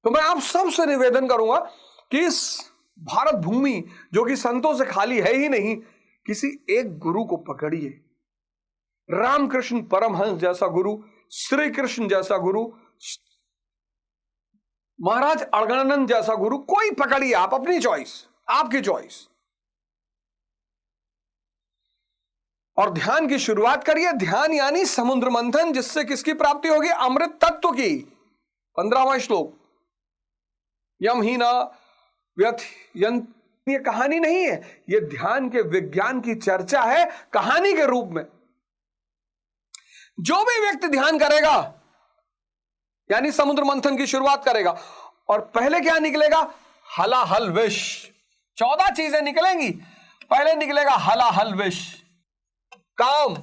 तो मैं आप सबसे निवेदन करूंगा कि इस भारत भूमि जो कि संतों से खाली है ही नहीं, किसी एक गुरु को पकड़िए। रामकृष्ण परमहंस जैसा गुरु, श्री कृष्ण जैसा गुरु, महाराज अड़गड़ानंद जैसा गुरु, कोई पकड़िए आप, अपनी चॉइस, आपकी चॉइस। और ध्यान की शुरुआत करिए। ध्यान यानी समुद्र मंथन, जिससे किसकी प्राप्ति होगी? अमृत तत्व की। 15वां श्लोक, यम ही न व्यथयन्ति। ये कहानी नहीं है, ये ध्यान के विज्ञान की चर्चा है कहानी के रूप में। जो भी व्यक्ति ध्यान करेगा यानी समुद्र मंथन की शुरुआत करेगा, और पहले क्या निकलेगा? हलाहल विष। 14 चीजें निकलेंगी। पहले निकलेगा हलाहल विष, काम,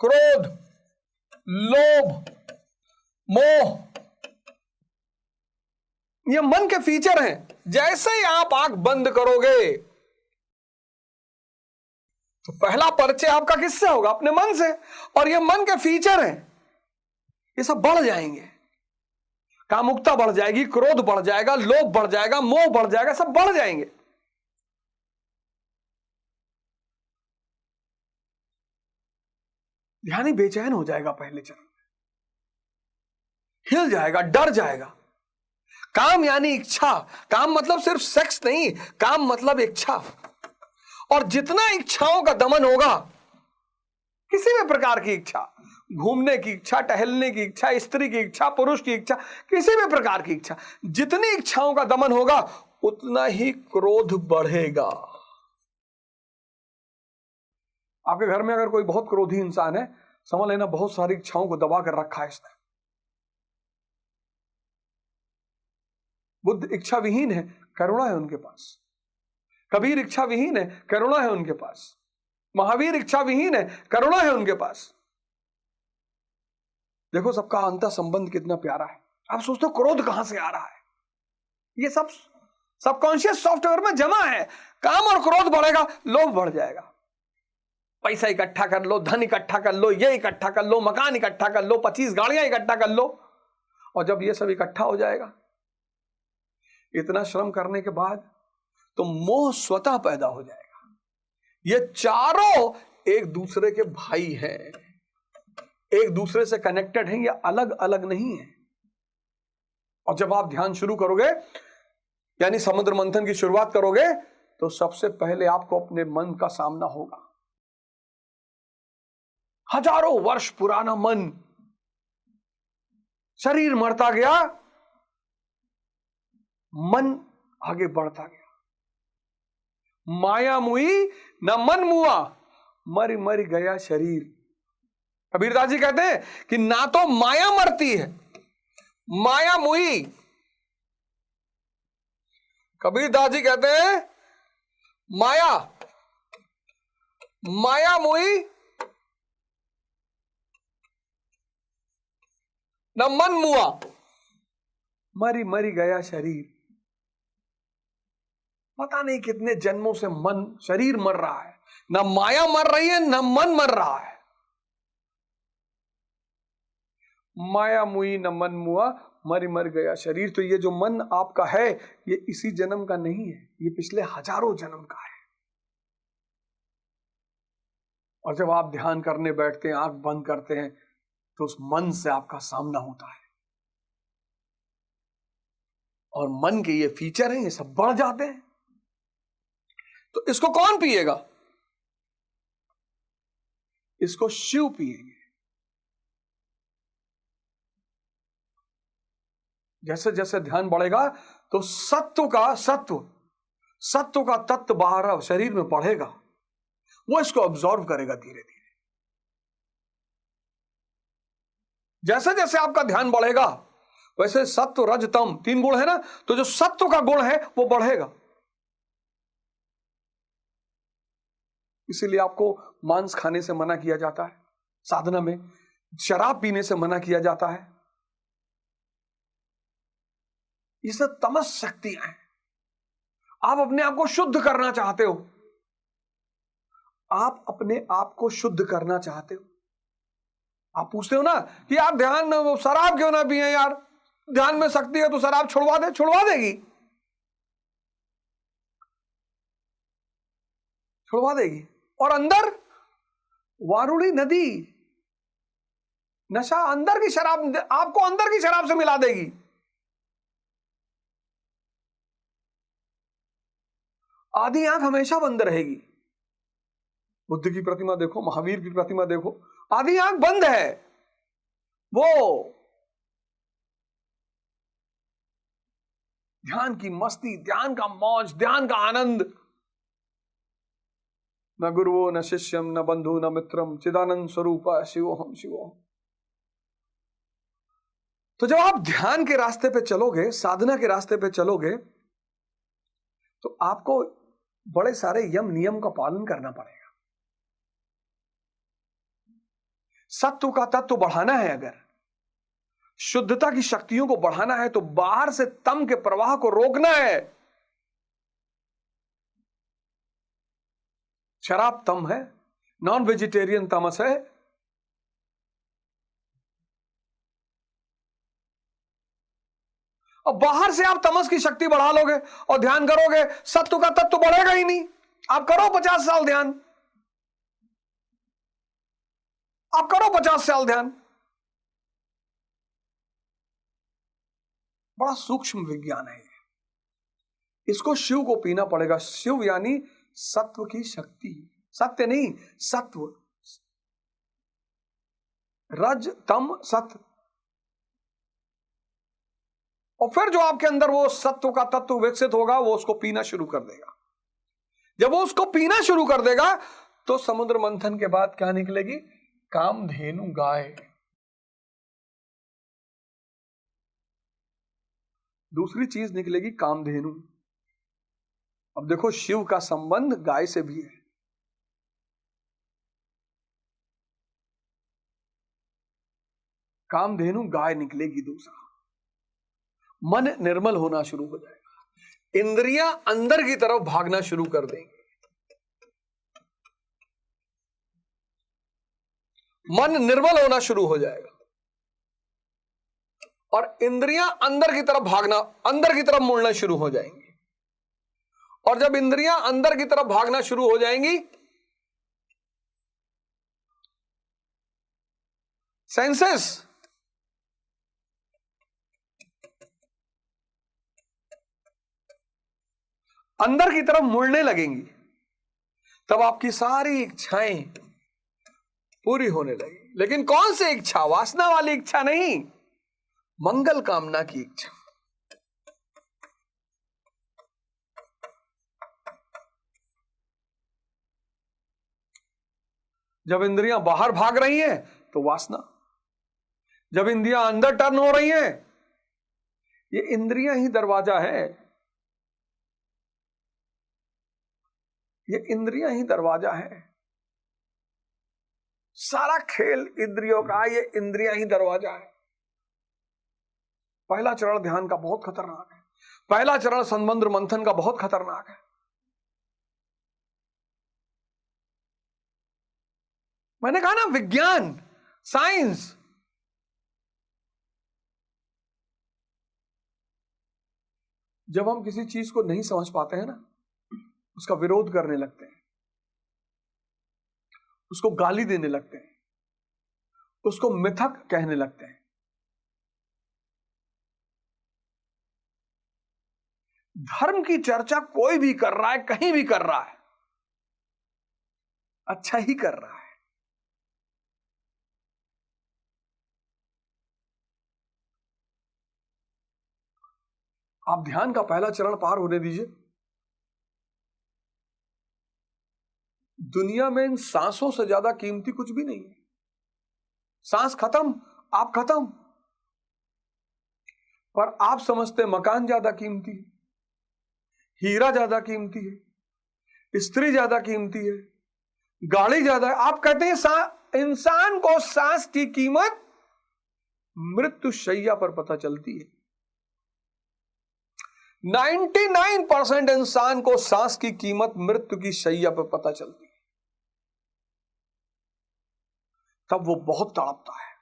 क्रोध, लोभ, मोह। ये मन के फीचर हैं। जैसे ही आप आंख बंद करोगे तो पहला परिचय आपका किससे होगा? अपने मन से। और ये मन के फीचर हैं, ये सब बढ़ जाएंगे। कामुकता बढ़ जाएगी, क्रोध बढ़ जाएगा, लोभ बढ़ जाएगा, मोह बढ़ जाएगा, सब बढ़ जाएंगे। ध्यानी बेचैन हो जाएगा पहले चरण में, हिल जाएगा, डर जाएगा। काम यानी इच्छा। काम मतलब सिर्फ सेक्स नहीं, काम मतलब इच्छा। और जितना इच्छाओं का दमन होगा, किसी भी प्रकार की इच्छा, घूमने की इच्छा, टहलने की इच्छा, स्त्री की इच्छा, पुरुष की इच्छा, किसी भी प्रकार की इच्छा, जितनी इच्छाओं का दमन होगा उतना ही क्रोध बढ़ेगा। आपके घर में अगर कोई बहुत क्रोधी इंसान है, समझ लेना बहुत सारी इच्छाओं को दबा कर रखा है इसने। बुद्ध इच्छा विहीन है, करुणा है उनके पास। कबीर इच्छा विहीन है, करुणा है उनके पास। महावीर इच्छा विहीन है, करुणा है उनके पास। देखो सबका अंतर संबंध कितना प्यारा है। आप सोचते हो क्रोध कहां से आ रहा है? ये सब सबकॉन्शियस सॉफ्टवेयर में जमा है। काम और क्रोध बढ़ेगा, लोभ बढ़ जाएगा। पैसा इकट्ठा कर लो, धन इकट्ठा कर लो, ये इकट्ठा कर लो, मकान इकट्ठा कर लो, 25 गाड़ियां इकट्ठा कर लो। और जब ये सब इकट्ठा हो जाएगा, इतना श्रम करने के बाद, तो मोह स्वतः पैदा हो जाएगा। ये चारों एक दूसरे के भाई हैं, एक दूसरे से कनेक्टेड हैं, ये अलग अलग नहीं है। और जब आप ध्यान शुरू करोगे यानी समुद्र मंथन की शुरुआत करोगे, तो सबसे पहले आपको अपने मन का सामना होगा। हजारों वर्ष पुराना मन, शरीर मरता गया, मन आगे बढ़ता गया। माया मुई न मन मुआ, मर मर गया शरीर। कबीरदास जी कहते हैं कि ना तो माया मरती है, माया मुई। कबीरदास जी कहते हैं माया, माया मुई न मन मुआ, मरी मरी गया शरीर। पता नहीं कितने जन्मों से मन, शरीर मर रहा है, ना माया मर रही है, ना मन मर रहा है। माया मुई न मन मुआ, मर मर गया शरीर। तो ये जो मन आपका है, ये इसी जन्म का नहीं है, ये पिछले हजारों जन्म का है। और जब आप ध्यान करने बैठते हैं, आंख बंद करते हैं, तो उस मन से आपका सामना होता है। और मन के ये फीचर हैं, ये सब बढ़ जाते हैं। तो इसको कौन पिएगा? इसको शिव पिएंगे। जैसे जैसे ध्यान बढ़ेगा, तो सत्व का तत्व बाहर शरीर में बढ़ेगा, वो इसको ऑब्जॉर्व करेगा धीरे धीरे। जैसे जैसे आपका ध्यान बढ़ेगा, वैसे सत्व रज तम 3 गुण है ना, तो जो सत्व का गुण है वो बढ़ेगा। इसीलिए आपको मांस खाने से मना किया जाता है साधना में, शराब पीने से मना किया जाता है। ये सब तमस शक्तियां हैं। आप अपने आप को शुद्ध करना चाहते हो, आप अपने आप को शुद्ध करना चाहते हो। आप पूछते हो ना कि यार ध्यान, शराब क्यों ना पिए यार, ध्यान में शक्ति है तो शराब छुड़वा देगी, छुड़वा देगी। और अंदर वारुणी नदी, नशा अंदर की शराब, आपको अंदर की शराब से मिला देगी। आधी आंख हमेशा बंद रहेगी। बुद्ध की प्रतिमा देखो, महावीर की प्रतिमा देखो, आधी आंख बंद है। वो ध्यान की मस्ती, ध्यान का मौज, ध्यान का आनंद। न गुरुओ न शिष्यम न बंधु न मित्रम चिदानंद स्वरूप शिवोहम शिवोहम। तो जब आप ध्यान के रास्ते पे चलोगे, साधना के रास्ते पे चलोगे, तो आपको बड़े सारे यम नियम का पालन करना पड़ेगा। सत्व का तत्व बढ़ाना है, अगर शुद्धता की शक्तियों को बढ़ाना है, तो बाहर से तम के प्रवाह को रोकना है। शराब तम है, नॉन वेजिटेरियन तमस है। और बाहर से आप तमस की शक्ति बढ़ा लोगे और ध्यान करोगे, सत्व का तत्व बढ़ेगा ही नहीं। आप करो 50 साल ध्यान, आप करो 50 साल ध्यान। बड़ा सूक्ष्म विज्ञान है, इसको शिव को पीना पड़ेगा। शिव यानी सत्व की शक्ति, सत्य नहीं, सत्व, रज तम सत्व। और फिर जो आपके अंदर वो सत्व का तत्व विकसित होगा, वो उसको पीना शुरू कर देगा। जब वो उसको पीना शुरू कर देगा, तो समुद्र मंथन के बाद क्या निकलेगी? कामधेनु गाय। दूसरी चीज निकलेगी कामधेनु। अब देखो, शिव का संबंध गाय से भी है। कामधेनु गाय निकलेगी। दूसरा, मन निर्मल होना शुरू हो जाएगा, इंद्रियां अंदर की तरफ भागना शुरू कर देंगे। मन निर्मल होना शुरू हो जाएगा और इंद्रियां अंदर की तरफ भागना, अंदर की तरफ मुड़ना शुरू हो जाएंगी। और जब इंद्रियां अंदर की तरफ भागना शुरू हो जाएंगी, सेंसेस अंदर की तरफ मुड़ने लगेंगी, तब आपकी सारी इच्छाएं पूरी होने लगेगी। लेकिन कौन सी इच्छा? वासना वाली इच्छा नहीं, मंगल कामना की इच्छा। जब इंद्रियां बाहर भाग रही हैं तो वासना, जब इंद्रियां अंदर टर्न हो रही हैं, ये इंद्रियां ही दरवाजा है, ये इंद्रियां ही दरवाजा है। सारा खेल इंद्रियों का, ये इंद्रियां ही दरवाजा है। पहला चरण ध्यान का बहुत खतरनाक है, पहला चरण समुद्र मंथन का बहुत खतरनाक है। मैंने कहा ना, विज्ञान, साइंस। जब हम किसी चीज को नहीं समझ पाते हैं ना, उसका विरोध करने लगते हैं, उसको गाली देने लगते हैं, उसको मिथक कहने लगते हैं। धर्म की चर्चा कोई भी कर रहा है, कहीं भी कर रहा है, अच्छा ही कर रहा है। आप ध्यान का पहला चरण पार होने दीजिए। दुनिया में इन सांसों से ज्यादा कीमती कुछ भी नहीं है। सांस खत्म, आप खत्म, पर आप समझते मकान ज्यादा कीमती है, हीरा ज्यादा कीमती है, स्त्री ज्यादा कीमती है, गाड़ी ज्यादा है। आप कहते हैं इंसान को सांस की कीमत मृत्यु शैया पर पता चलती है। 99% इंसान को सांस की कीमत मृत्यु की शैया पर पता चलती है, तब वो बहुत तड़पता है।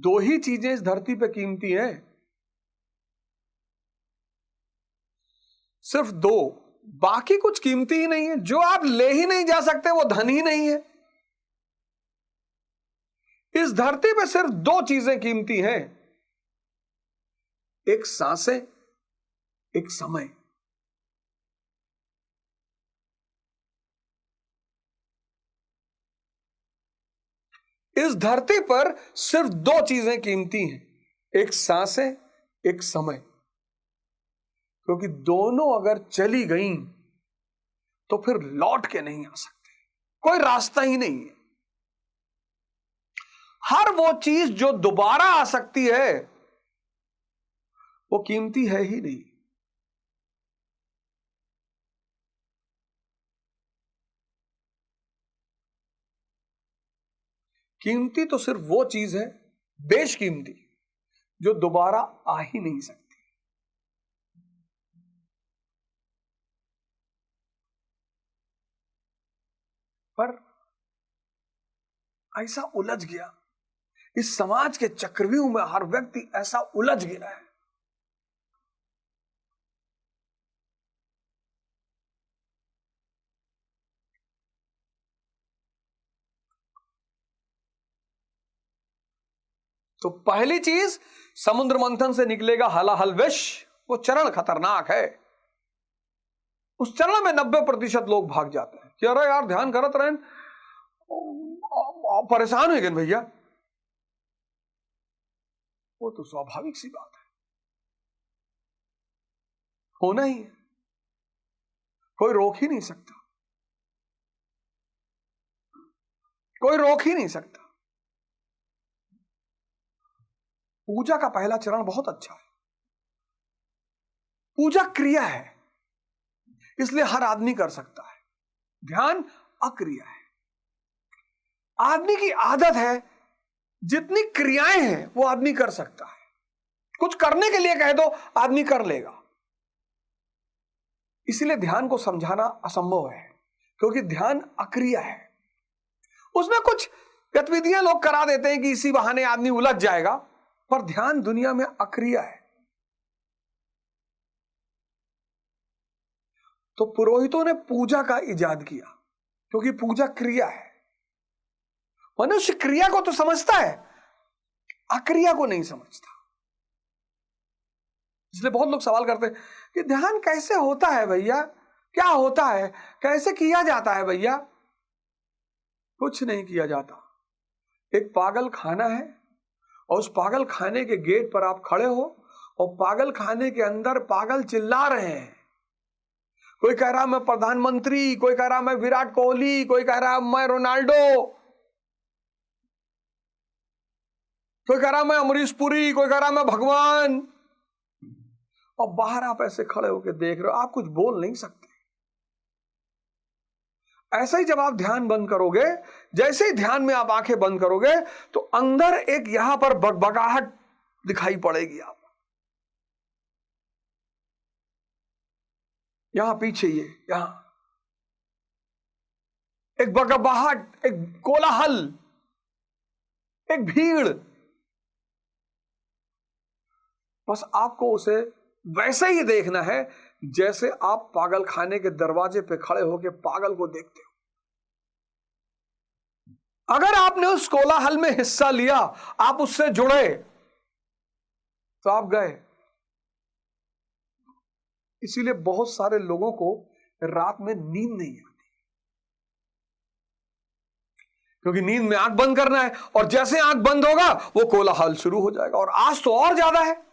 दो ही चीजें इस धरती पे कीमती हैं, सिर्फ दो, बाकी कुछ कीमती ही नहीं है। जो आप ले ही नहीं जा सकते वो धन ही नहीं है। इस धरती पे सिर्फ दो चीजें कीमती हैं, एक सांसें, एक समय। इस धरती पर सिर्फ दो चीजें कीमती हैं, एक सांसें, एक समय। क्योंकि दोनों अगर चली गई तो फिर लौट के नहीं आ सकते, कोई रास्ता ही नहीं है। हर वो चीज जो दोबारा आ सकती है वो कीमती है ही नहीं। कीमती तो सिर्फ वो चीज है, बेशकीमती, जो दोबारा आ ही नहीं सकती। पर ऐसा उलझ गया, इस समाज के चक्रव्यूह में हर व्यक्ति ऐसा उलझ गया है। तो पहली चीज, समुद्र मंथन से निकलेगा हलाहल विष, वो चरण खतरनाक है। उस चरण में 90% लोग भाग जाते हैं कि अरे यार ध्यान करत रहें, परेशान हो गए भैया। वो तो स्वाभाविक सी बात है, होना ही है, कोई रोक ही नहीं सकता, कोई रोक ही नहीं सकता। पूजा का पहला चरण बहुत अच्छा है। पूजा क्रिया है, इसलिए हर आदमी कर सकता है। ध्यान अक्रिया है। आदमी की आदत है, जितनी क्रियाएं हैं वो आदमी कर सकता है। कुछ करने के लिए कह दो, आदमी कर लेगा। इसीलिए ध्यान को समझाना असंभव है, क्योंकि ध्यान अक्रिया है। उसमें कुछ गतिविधियां लोग करा देते हैं कि इसी बहाने आदमी उलझ जाएगा, पर ध्यान दुनिया में अक्रिया है। तो पुरोहितों ने पूजा का इजाद किया, क्योंकि पूजा क्रिया है। मनुष्य क्रिया को तो समझता है, अक्रिया को नहीं समझता। इसलिए बहुत लोग सवाल करते हैं कि ध्यान कैसे होता है भैया, क्या होता है, कैसे किया जाता है भैया। कुछ नहीं किया जाता। एक पागल खाना है और उस पागल खाने के गेट पर आप खड़े हो और पागल खाने के अंदर पागल चिल्ला रहे हैं। कोई कह रहा मैं प्रधानमंत्री, कोई कह रहा मैं विराट कोहली, कोई कह रहा मैं रोनाल्डो, कोई कह रहा मैं अमरीश पुरी, कोई कह रहा मैं भगवान। और बाहर आप ऐसे खड़े होकर देख रहे हो, आप कुछ बोल नहीं सकते। ऐसे ही जब आप ध्यान बंद करोगे, जैसे ही ध्यान में आप आंखें बंद करोगे तो अंदर एक यहां पर बकबकाहट दिखाई पड़ेगी। आप यहां पीछे, ये यहां एक बकबकाहट, एक कोलाहल, एक भीड़। बस आपको उसे वैसे ही देखना है जैसे आप पागल खाने के दरवाजे पे खड़े होकर पागल को देखते हो। अगर आपने उस कोलाहल में हिस्सा लिया, आप उससे जुड़े, तो आप गए। इसीलिए बहुत सारे लोगों को रात में नींद नहीं आती, क्योंकि नींद में आंख बंद करना है, और जैसे आंख बंद होगा वो कोलाहल शुरू हो जाएगा। और आज तो और ज्यादा है।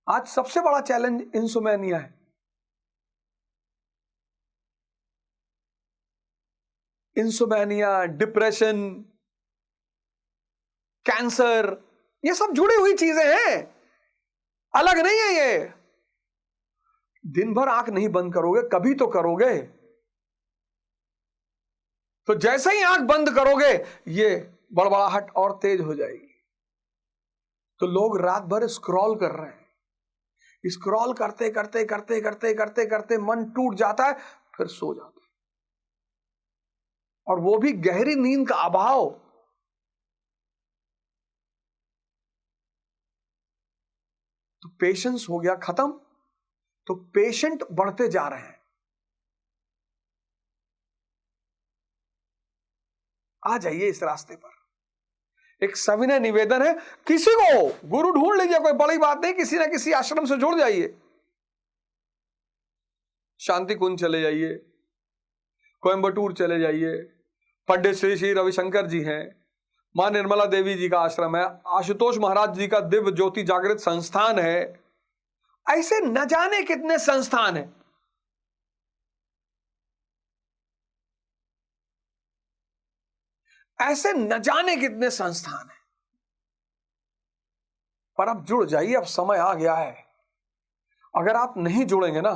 आज सबसे बड़ा चैलेंज इंसोमेनिया है। इंसोमेनिया, डिप्रेशन, कैंसर, ये सब जुड़ी हुई चीजें हैं, अलग नहीं है ये। दिन भर आंख नहीं बंद करोगे, कभी तो करोगे। तो जैसे ही आंख बंद करोगे ये बड़बड़ाहट और तेज हो जाएगी। तो लोग रात भर स्क्रॉल कर रहे हैं, स्क्रॉल करते करते करते करते करते करते मन टूट जाता है, फिर सो जाते हैं। और वो भी गहरी नींद का अभाव, पेशेंस हो गया खत्म, तो पेशेंट बढ़ते जा रहे हैं। आ जाइए इस रास्ते पर। एक सविनय निवेदन है, किसी को गुरु ढूंढ लीजिए, कोई बड़ी बात नहीं, किसी ना किसी आश्रम से जुड़ जाइए, शांति कुंज चले जाइए, कोयंबटूर चले जाइए, पंडित श्री श्री रविशंकर जी हैं, मां निर्मला देवी जी का आश्रम है, आशुतोष महाराज जी का दिव्य ज्योति जागृत संस्थान है, ऐसे न जाने कितने संस्थान हैं। ऐसे न जाने कितने संस्थान हैं, पर अब जुड़ जाइए, अब समय आ गया है। अगर आप नहीं जुड़ेंगे ना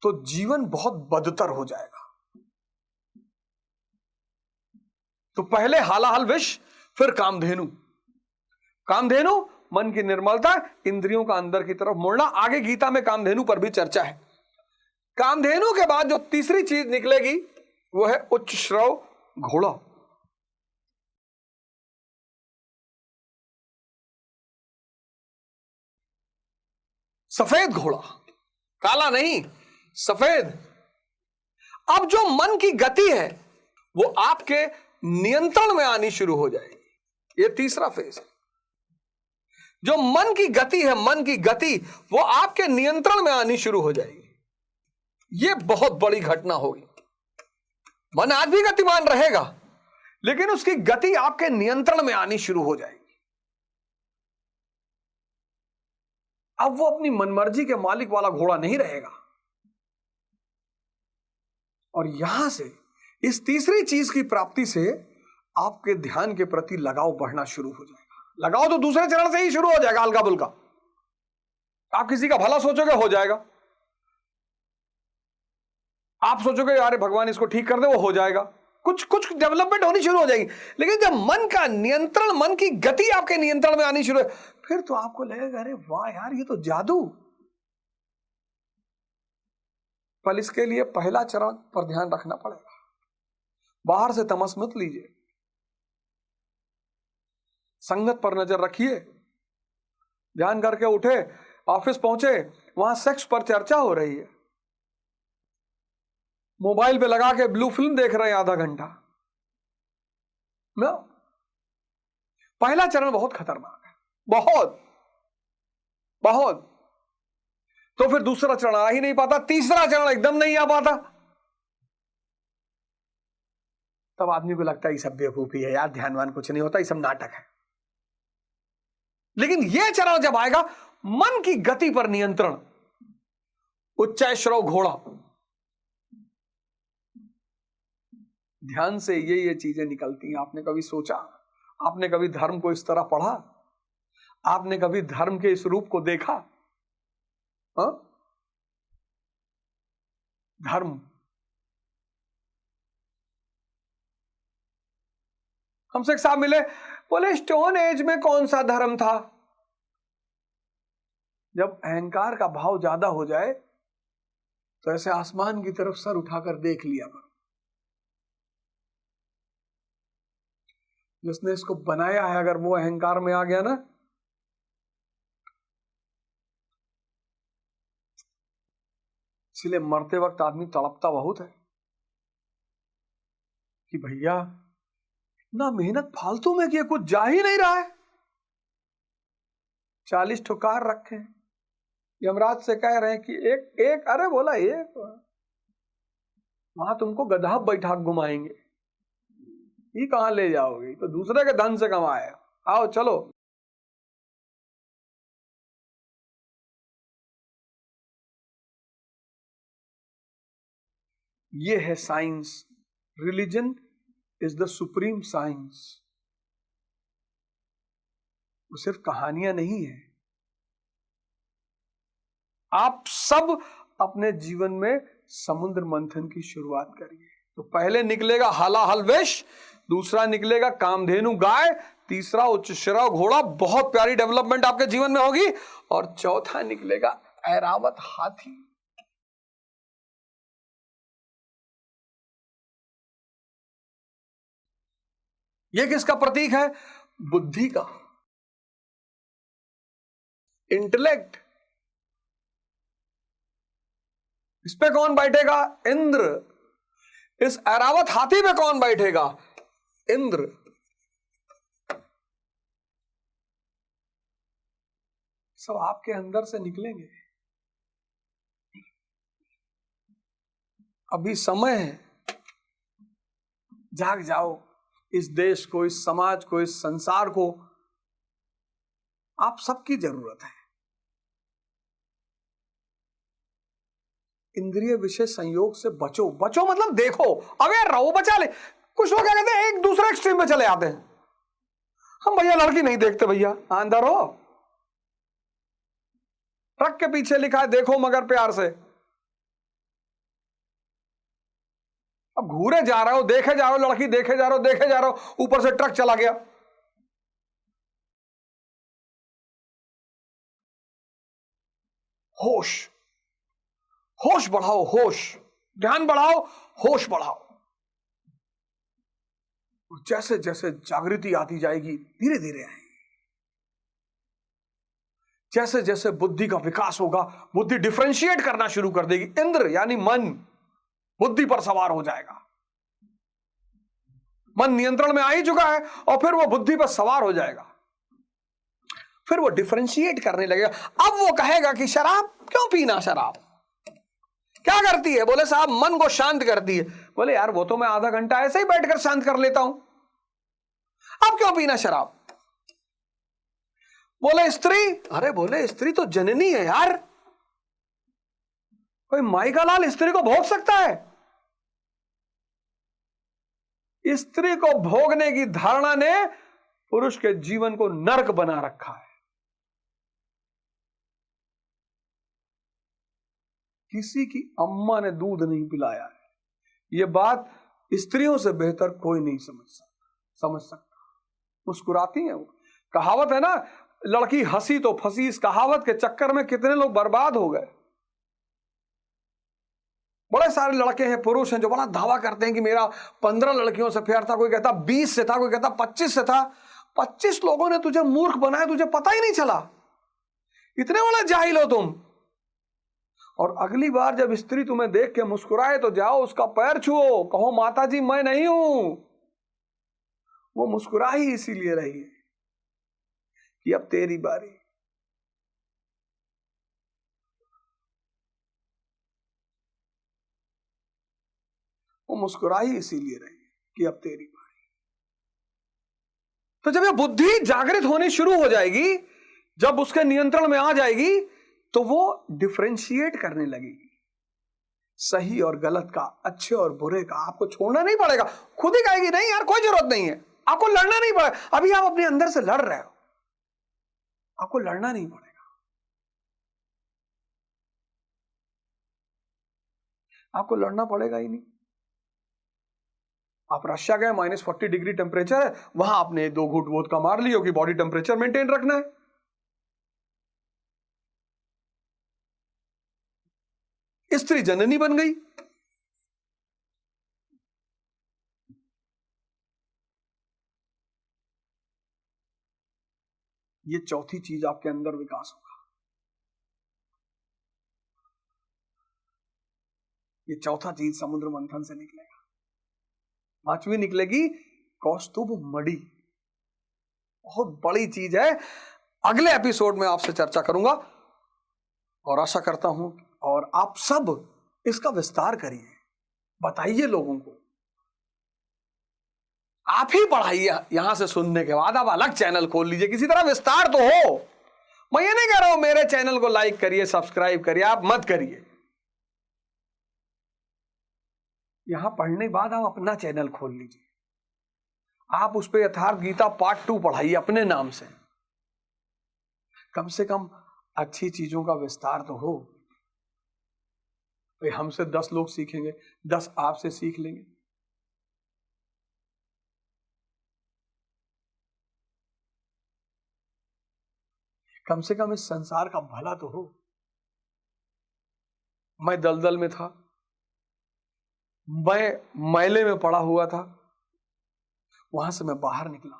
तो जीवन बहुत बदतर हो जाएगा। तो पहले हालाहल विष, फिर कामधेनु। कामधेनु मन की निर्मलता, इंद्रियों का अंदर की तरफ मोड़ना। आगे गीता में कामधेनु पर भी चर्चा है। कामधेनु के बाद जो तीसरी चीज निकलेगी वो है उच्च श्रव घोड़ा। सफेद घोड़ा, काला नहीं, सफेद। अब जो मन की गति है वो आपके नियंत्रण में आनी शुरू हो जाएगी। ये तीसरा फेज है। जो मन की गति है, मन की गति वो आपके नियंत्रण में आनी शुरू हो जाएगी। ये बहुत बड़ी घटना होगी। मन आज भी गतिमान रहेगा, लेकिन उसकी गति आपके नियंत्रण में आनी शुरू हो जाएगी। अब वो अपनी मनमर्जी के मालिक वाला घोड़ा नहीं रहेगा। और यहां से, इस तीसरी चीज की प्राप्ति से आपके ध्यान के प्रति लगाव बढ़ना शुरू हो जाएगा। लगाव तो दूसरे चरण से ही शुरू हो जाएगा, हल्का फुल्का। आप किसी का भला सोचोगे, हो जाएगा। आप सोचोगे यार भगवान इसको ठीक कर दे, वो हो जाएगा। कुछ कुछ डेवलपमेंट होनी शुरू हो जाएगी। लेकिन जब मन का नियंत्रण, मन की गति आपके नियंत्रण में आनी शुरू है, फिर तो आपको लगेगा अरे वाह यार, ये तो जादू। पर इसके लिए पहला चरण पर ध्यान रखना पड़ेगा। बाहर से तमस मत लीजिए, संगत पर नजर रखिए। ध्यान करके उठे, ऑफिस पहुंचे, वहां सेक्स पर चर्चा हो रही है, मोबाइल पे लगा के ब्लू फिल्म देख रहे हैं आधा घंटा। ना, पहला चरण बहुत खतरनाक है, बहुत बहुत। तो फिर दूसरा चरण आ ही नहीं पाता, तीसरा चरण एकदम नहीं आ पाता। तब आदमी को लगता है ये सब बेवकूफी है यार, ध्यानवान कुछ नहीं होता, ये सब नाटक है। लेकिन यह चरण जब आएगा, मन की गति पर नियंत्रण, उच्च श्रव घोड़ा, ध्यान से ये चीजें निकलती हैं। आपने कभी सोचा, आपने कभी धर्म को इस तरह पढ़ा, आपने कभी धर्म के इस रूप को देखा? हाँ? धर्म, हमसे एक साहब मिले, बोले स्टोन एज में कौन सा धर्म था? जब अहंकार का भाव ज्यादा हो जाए तो ऐसे आसमान की तरफ सर उठाकर देख लिया करो। जिसने इसको बनाया है, अगर वो अहंकार में आ गया ना, इसलिए मरते वक्त आदमी तड़पता बहुत है कि भैया इतना मेहनत फालतू में किया, कुछ जा ही नहीं रहा है। 40 ठुकार रखे, यमराज से कह रहे हैं कि एक एक, अरे बोला एक, वहां तुमको गधा बैठा घुमाएंगे, ये कहां ले जाओगे? तो दूसरे के धन से कमाए, आओ चलो। ये है science. Religion is the supreme science. वो सिर्फ कहानियां नहीं है। आप सब अपने जीवन में समुद्र मंथन की शुरुआत करिए। तो पहले निकलेगा हालाहल वेश, दूसरा निकलेगा कामधेनु गाय, तीसरा उच्च श्रव घोड़ा, बहुत प्यारी डेवलपमेंट आपके जीवन में होगी, और चौथा निकलेगा ऐरावत हाथी। यह किसका प्रतीक है? बुद्धि का। इंटेलेक्ट। इस पे कौन बैठेगा? इंद्र। इस ऐरावत हाथी पे कौन बैठेगा? इंद्र। सब आपके अंदर से निकलेंगे। अभी समय है, जाग जाओ। इस देश को, इस समाज को, इस संसार को आप सबकी जरूरत है। इंद्रिय विषय संयोग से बचो। बचो मतलब देखो, अवेयर रहो, बचा ले। कुछ लोग क्या कहते हैं, एक दूसरे एक्सट्रीम में चले आते हैं। हम भैया लड़की नहीं देखते, भैया अंदर हो। ट्रक के पीछे लिखा है देखो मगर प्यार से। अब घूरे जा रहे हो, देखे जा रहे हो, लड़की देखे जा रहे हो, देखे जा रहे हो, ऊपर से ट्रक चला गया। होश, होश बढ़ाओ, होश, ध्यान बढ़ाओ, होश बढ़ाओ। जैसे जैसे जागृति आती जाएगी, धीरे धीरे आएगी। जैसे जैसे बुद्धि का विकास होगा, बुद्धि डिफरेंशिएट करना शुरू कर देगी। इंद्र यानी मन बुद्धि पर सवार हो जाएगा। मन नियंत्रण में आ ही चुका है और फिर वो बुद्धि पर सवार हो जाएगा। फिर वो डिफरेंशिएट करने लगेगा। अब वो कहेगा कि शराब क्यों पीना, शराब क्या करती है? बोले साहब मन को शांत करती है। बोले यार वो तो मैं आधा घंटा ऐसे ही बैठकर शांत कर लेता हूं, अब क्यों पीना शराब? बोले स्त्री, अरे बोले स्त्री तो जननी है यार, कोई माई का लाल स्त्री को भोग सकता है? स्त्री को भोगने की धारणा ने पुरुष के जीवन को नरक बना रखा है। किसी की अम्मा ने दूध नहीं पिलाया है, यह बात स्त्रियों से बेहतर कोई नहीं समझ सकता। मुस्कुराती हैं वो। कहावत है ना, लड़की हंसी तो फंसी। इस कहावत के चक्कर में कितने लोग बर्बाद हो गए। बड़े सारे लड़के हैं, पुरुष हैं, जो बड़ा दावा करते हैं कि मेरा 15 लड़कियों से प्यार था, कोई कहता 20 से था, कोई कहता 25 से था। 25 लोगों ने तुझे मूर्ख बनाया, तुझे पता ही नहीं चला। इतने बड़ा जाहिल हो तुम। और अगली बार जब स्त्री तुम्हें देख के मुस्कुराए तो जाओ उसका पैर छुओ, कहो माता जी मैं नहीं हूं। वो मुस्कुरा ही इसीलिए रही है कि अब तेरी बारी। वो मुस्कुरा ही इसीलिए रही कि अब तेरी बारी। तो जब ये बुद्धि जागृत होनी शुरू हो जाएगी, जब उसके नियंत्रण में आ जाएगी, तो वो डिफरेंशिएट करने लगेगी सही और गलत का, अच्छे और बुरे का। आपको छोड़ना नहीं पड़ेगा, खुद ही कहेगी नहीं यार कोई जरूरत नहीं है, आपको लड़ना नहीं पड़ेगा। अभी आप अपने अंदर से लड़ रहे हो, आपको लड़ना नहीं पड़ेगा। आपको लड़ना पड़ेगा ही नहीं। आप रशिया गए, -40 डिग्री टेम्परेचर है, वहां आपने 2 घूंट वोदका मार लियो कि बॉडी टेम्परेचर मेंटेन रखना है। स्त्री जननी बन गई। ये चौथी चीज आपके अंदर विकास होगा। ये चौथा चीज समुद्र मंथन से निकलेगा। 5वीं निकलेगी कौस्तुभ मणि। बहुत बड़ी चीज है। अगले एपिसोड में आपसे चर्चा करूंगा और आशा करता हूं और आप सब इसका विस्तार करिए, बताइए लोगों को। आप ही पढ़ाइए। यहां से सुनने के बाद आप अलग चैनल खोल लीजिए, किसी तरह विस्तार तो हो। मैं ये नहीं कह रहा हूं मेरे चैनल को लाइक करिए, सब्सक्राइब करिए, आप मत करिए। यहां पढ़ने के बाद आप अपना चैनल खोल लीजिए, आप उस पर यथार्थ गीता पार्ट 2 पढ़ाइए अपने नाम से। कम से कम अच्छी चीजों का विस्तार तो हो। भाई हमसे 10 लोग सीखेंगे, 10 आपसे सीख लेंगे। कम से कम इस संसार का भला तो हो। मैं दलदल में था, मैं मैले में पड़ा हुआ था, वहां से मैं बाहर निकला।